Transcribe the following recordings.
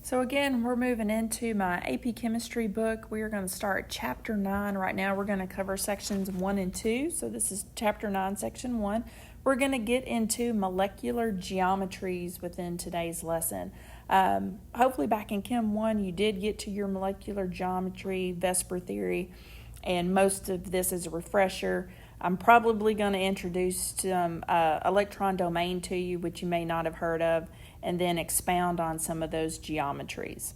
So again, we're moving into my AP Chemistry book. We are going to start Chapter 9 right now. We're going to cover Sections 1 and 2. So this is Chapter 9, Section 1. We're going to get into molecular geometries within today's lesson. Hopefully back in Chem 1, you did get to your molecular geometry, VSEPR theory, and most of this is a refresher. I'm probably going to introduce some electron domain to you, which you may not have heard of, and then expound on some of those geometries.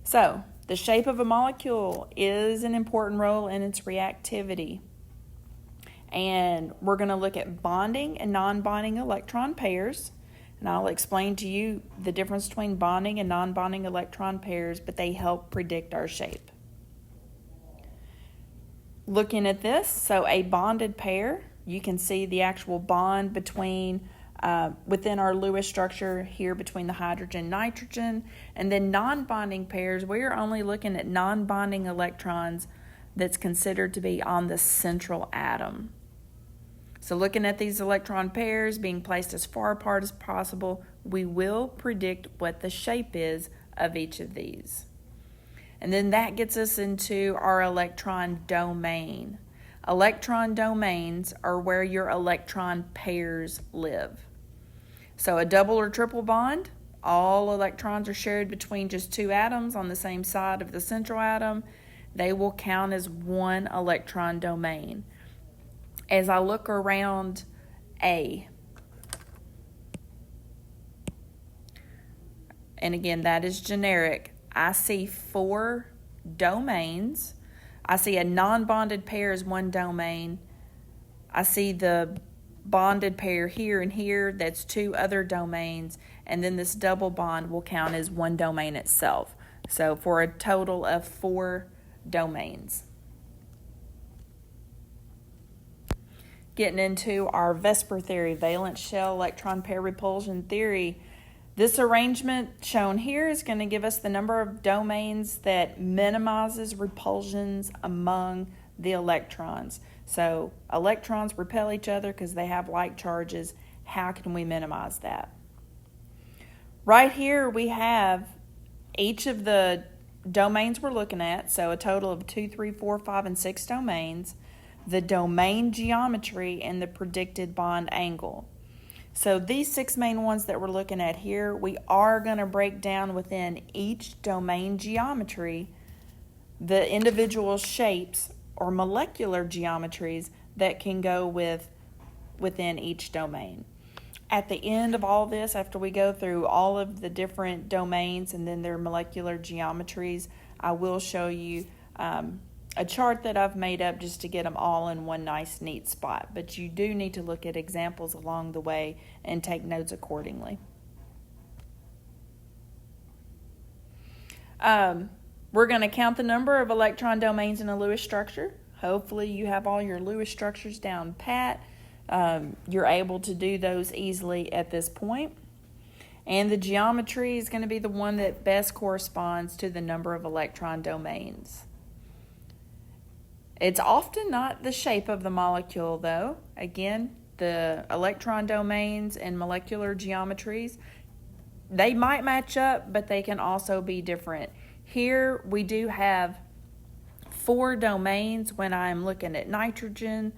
So, the shape of a molecule is an important role in its reactivity. And we're going to look at bonding and non-bonding electron pairs. And I'll explain to you the difference between bonding and non-bonding electron pairs, but they help predict our shape. Looking at this, so a bonded pair, you can see the actual bond between within our Lewis structure here between the hydrogen and nitrogen. And then non-bonding pairs, we're only looking at non-bonding electrons that's considered to be on the central atom. So looking at these electron pairs being placed as far apart as possible, we will predict what the shape is of each of these. And then that gets us into our electron domain. Electron domains are where your electron pairs live. So a double or triple bond, all electrons are shared between just two atoms on the same side of the central atom. They will count as one electron domain. As I look around A, and again, that is generic, I see 4 domains. I see a non-bonded pair as one domain. I see the bonded pair here and here, that's 2 other domains, and then this double bond will count as one domain itself. So for a total of 4 domains. Getting into our VSEPR theory, valence shell electron pair repulsion theory. This arrangement shown here is going to give us the number of domains that minimizes repulsions among the electrons. So electrons repel each other because they have like charges. How can we minimize that? Right here we have each of the domains we're looking at, so a total of 2, 3, 4, 5, and 6 domains, the domain geometry, and the predicted bond angle. So these 6 main ones that we're looking at here, we are going to break down within each domain geometry the individual shapes or molecular geometries that can go within each domain. At the end of all this, after we go through all of the different domains and then their molecular geometries, I will show you a chart that I've made up just to get them all in one nice neat spot. But you do need to look at examples along the way and take notes accordingly. We're going to count the number of electron domains in a Lewis structure. Hopefully you have all your Lewis structures down pat. You're able to do those easily at this point. And the geometry is going to be the one that best corresponds to the number of electron domains. It's often not the shape of the molecule, though. Again, the electron domains and molecular geometries, they might match up, but they can also be different. Here we do have 4 domains when I'm looking at nitrogen,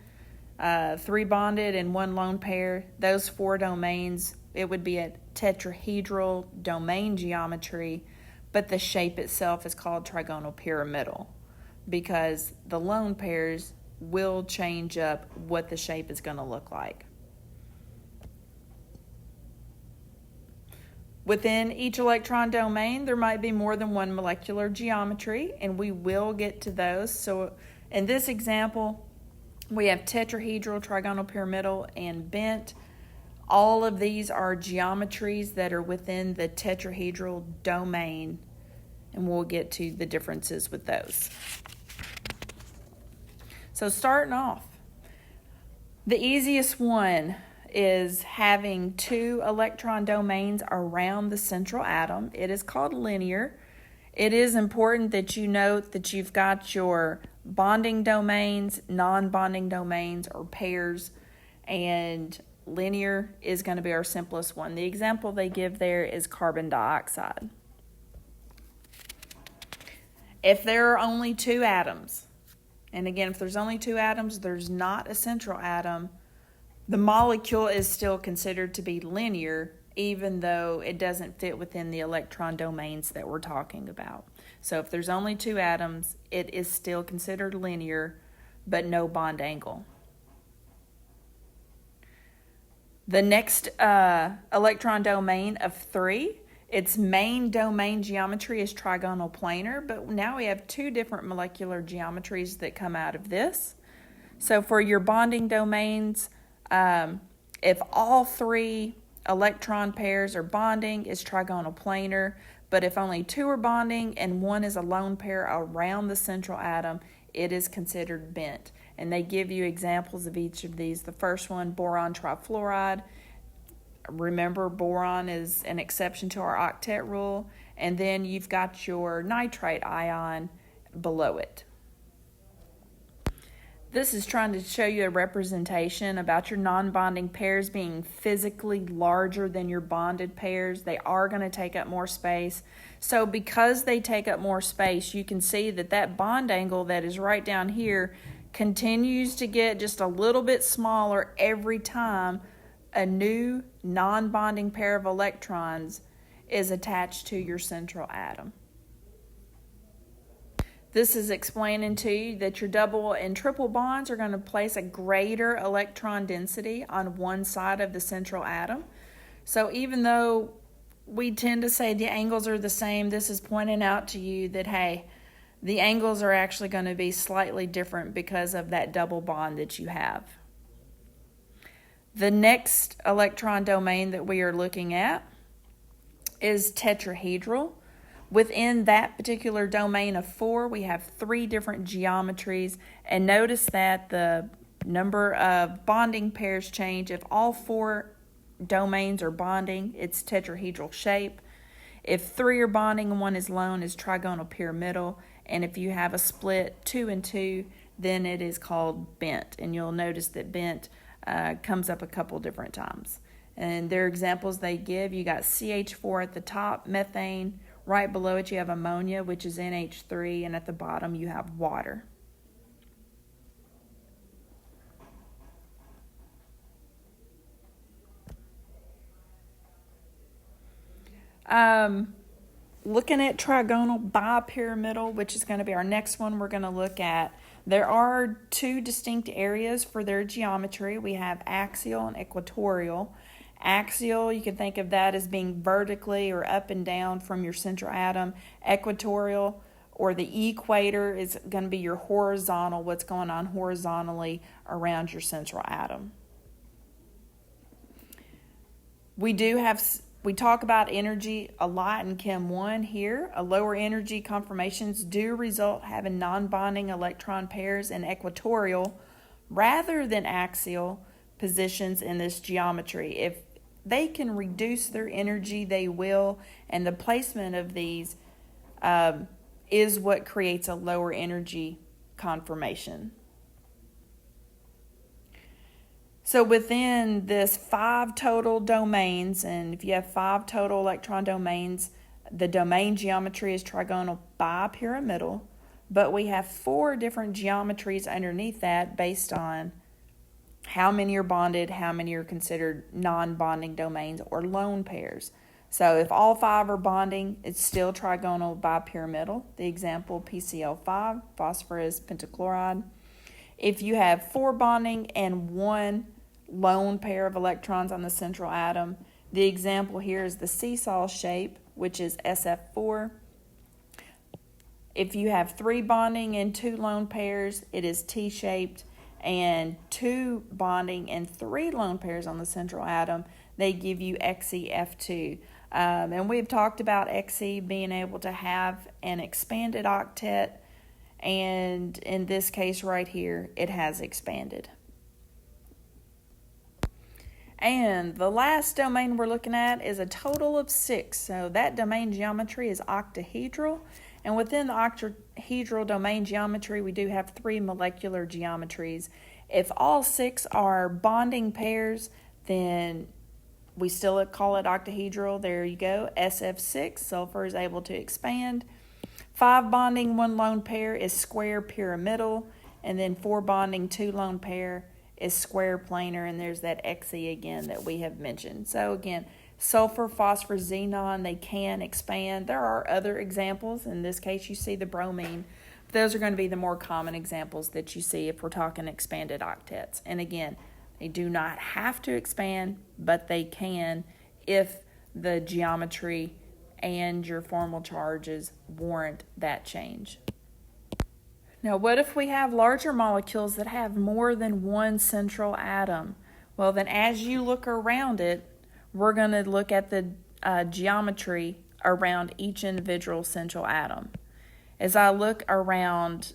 3 bonded and 1 lone pair. Those 4 domains, it would be a tetrahedral domain geometry, but the shape itself is called trigonal pyramidal, because the lone pairs will change up what the shape is going to look like. Within each electron domain, there might be more than one molecular geometry, and we will get to those. So in this example, we have tetrahedral, trigonal pyramidal, and bent. All of these are geometries that are within the tetrahedral domain, and we'll get to the differences with those. So starting off, the easiest one is having 2 electron domains around the central atom. It is called linear. It is important that you note that you've got your bonding domains, non-bonding domains, or pairs, and linear is going to be our simplest one. The example they give there is carbon dioxide. If there are only two atoms, and again, if there's only two atoms, there's not a central atom, the molecule is still considered to be linear, even though it doesn't fit within the electron domains that we're talking about. So if there's only two atoms, it is still considered linear, but no bond angle. The next electron domain of 3, its main domain geometry is trigonal planar, but now we have two different molecular geometries that come out of this. So for your bonding domains, if all 3 electron pairs are bonding, it's trigonal planar, but if only 2 are bonding and 1 is a lone pair around the central atom, it is considered bent. And they give you examples of each of these. The first one, boron trifluoride. Remember, boron is an exception to our octet rule. And then you've got your nitrite ion below it. This is trying to show you a representation about your non-bonding pairs being physically larger than your bonded pairs. They are going to take up more space. So because they take up more space, you can see that that bond angle that is right down here continues to get just a little bit smaller every time a new non-bonding pair of electrons is attached to your central atom. This is explaining to you that your double and triple bonds are going to place a greater electron density on one side of the central atom. So even though we tend to say the angles are the same, this is pointing out to you that, hey, the angles are actually going to be slightly different because of that double bond that you have. The next electron domain that we are looking at is tetrahedral. Within that particular domain of 4, we have 3 different geometries, and notice that the number of bonding pairs change. If all 4 domains are bonding, it's tetrahedral shape. If 3 are bonding and 1 is lone, it's trigonal pyramidal. And if you have a split 2 and 2, then it is called bent. And you'll notice that bent comes up a couple different times. And their examples they give, you got CH4 at the top, methane. Right below it you have ammonia, which is NH3, and at the bottom you have water. Looking at trigonal bipyramidal, which is going to be our next one we're going to look at, there are 2 distinct areas for their geometry. We have axial and equatorial. Axial, you can think of that as being vertically or up and down from your central atom. Equatorial, or the equator, is going to be your horizontal, what's going on horizontally around your central atom. We talk about energy a lot in Chem 1 here. A lower energy conformations do result having non-bonding electron pairs in equatorial rather than axial positions in this geometry. If they can reduce their energy, they will, and the placement of these is what creates a lower energy conformation. So within this 5 total domains, and if you have 5 total electron domains, the domain geometry is trigonal bipyramidal, but we have 4 different geometries underneath that based on how many are bonded, how many are considered non-bonding domains or lone pairs. So if all 5 are bonding, it's still trigonal bipyramidal. The example, PCl5, phosphorus pentachloride. If you have 4 bonding and 1 lone pair of electrons on the central atom, the example here is the seesaw shape, which is SF4. If you have 3 bonding and 2 lone pairs, it is T-shaped. And 2 bonding and 3 lone pairs on the central atom, they give you XeF2. And we've talked about Xe being able to have an expanded octet, and in this case right here, it has expanded. And the last domain we're looking at is a total of 6. So that domain geometry is octahedral. And within the octahedral domain geometry, we do have 3 molecular geometries. If all 6 are bonding pairs, then we still call it octahedral. There you go. SF6, sulfur is able to expand. 5 bonding, 1 lone pair is square pyramidal, and then 4 bonding, 2 lone pair is square planar, and there's that Xe again that we have mentioned. So again, sulfur, phosphor, xenon, they can expand. There are other examples. In this case, you see the bromine. Those are going to be the more common examples that you see if we're talking expanded octets. And again, they do not have to expand, but they can if the geometry and your formal charges warrant that change. Now, what if we have larger molecules that have more than one central atom? Well, then as you look around it, we're going to look at the geometry around each individual central atom. As I look around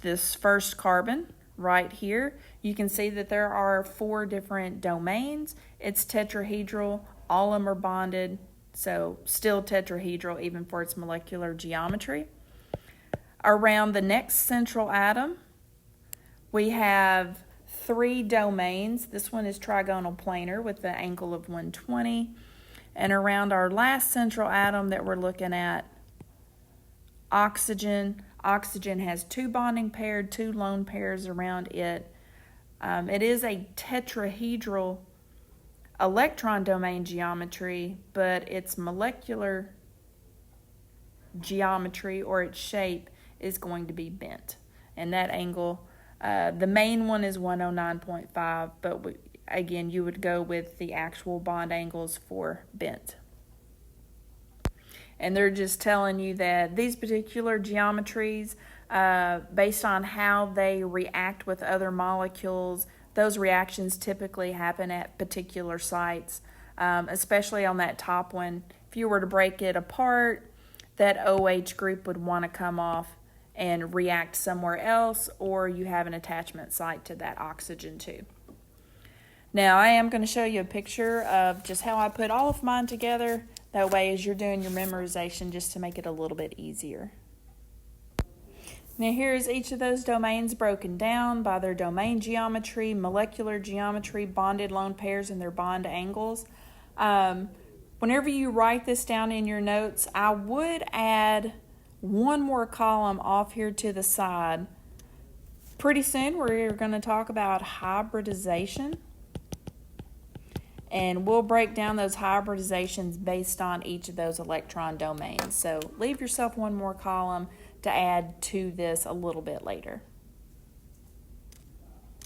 this first carbon right here, you can see that there are 4 different domains. It's tetrahedral, all of them are bonded, so still tetrahedral even for its molecular geometry. Around the next central atom, we have 3 domains. This one is trigonal planar with the angle of 120. And around our last central atom that we're looking at, oxygen. Oxygen has 2 bonding pairs, 2 lone pairs around it. It is a tetrahedral electron domain geometry, but its molecular geometry or its shape is going to be bent. And that angle, the main one is 109.5, but again, you would go with the actual bond angles for bent. And they're just telling you that these particular geometries, based on how they react with other molecules, those reactions typically happen at particular sites, especially on that top one. If you were to break it apart, that OH group would want to come off and react somewhere else, or you have an attachment site to that oxygen too. Now I am going to show you a picture of just how I put all of mine together. That way as you're doing your memorization, just to make it a little bit easier. Now here's each of those domains broken down by their domain geometry, molecular geometry, bonded lone pairs, and their bond angles. Whenever you write this down in your notes, I would add one more column off here to the side. Pretty soon we're going to talk about hybridization, and we'll break down those hybridizations based on each of those electron domains. So leave yourself one more column to add to this a little bit later.